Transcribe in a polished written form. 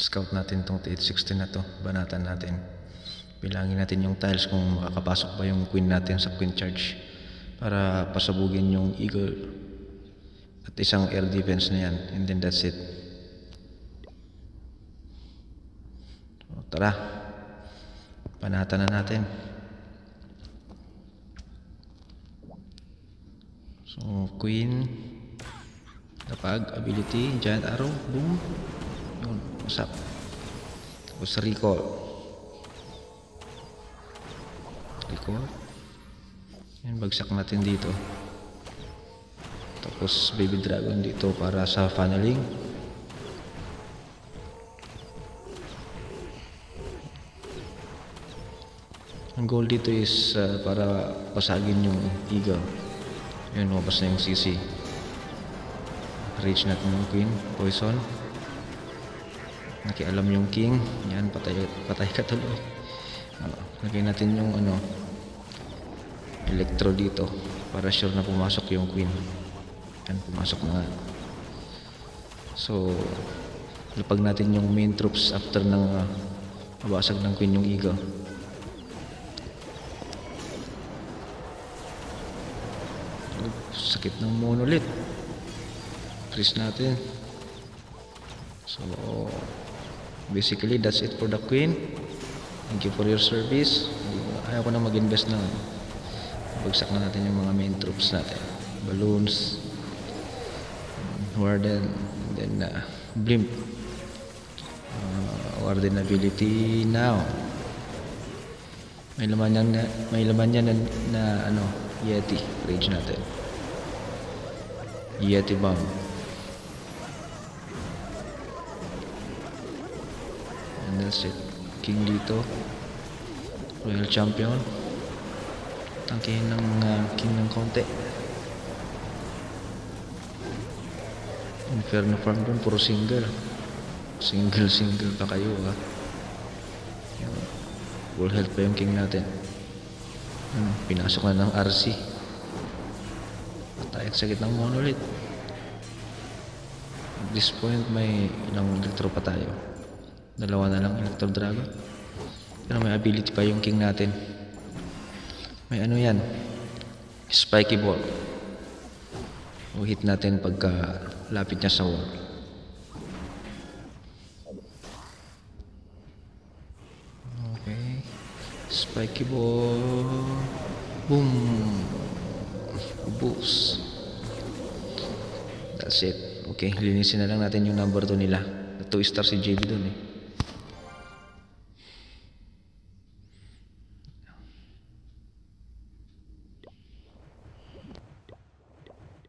Scout natin tong T816 na to. Banatan natin. Bilangin natin yung tiles kung makakapasok ba yung queen natin sa queen charge para pasabugin yung eagle at isang air defense na yan, and then that's it. So, tara, banatan na natin. So queen, lapag, ability, giant arrow, boom, yun, usap. Tapos recall, yan, bagsak natin dito. Tapos baby dragon dito para sa funneling. Ang goal dito is para pasagin yung eagle. Yun, lumabas na yung CC. Reach natin yung queen, poison. Nakialam yung king. Yan, patay ka tuloy. Lagay natin yung electro dito para sure na pumasok yung queen. Yan, pumasok na nga. So lapag natin yung main troops after ng mabasag ng queen yung eagle. Sakit ng monolith. Freeze natin. So basically that's it for the queen. Thank you for your service. Ayaw ko na mag-invest na. Bagsak na natin yung mga main troops natin. Balloons, warden, then blimp. Warden ability now. May laman yan na Yeti. Rage natin. Yeti bomb. And that's it. King dito. Royal champion. Tangkihin ng king ng konti. Inferno farm dun, puro single pa kayo full health pa yung king natin. Pinasok na ng RC. Patay, sakit ng monolith. At this point may ilang electro pa tayo. Dalawa na lang electro dragon. Pero may ability pa yung king natin. May yan, spiky ball. O hit natin pagka lapit niya sa wall. Okay, spiky ball, boom, boost. That's it. Okay, linisin na lang natin yung number 2 nila. 2 star si JB dun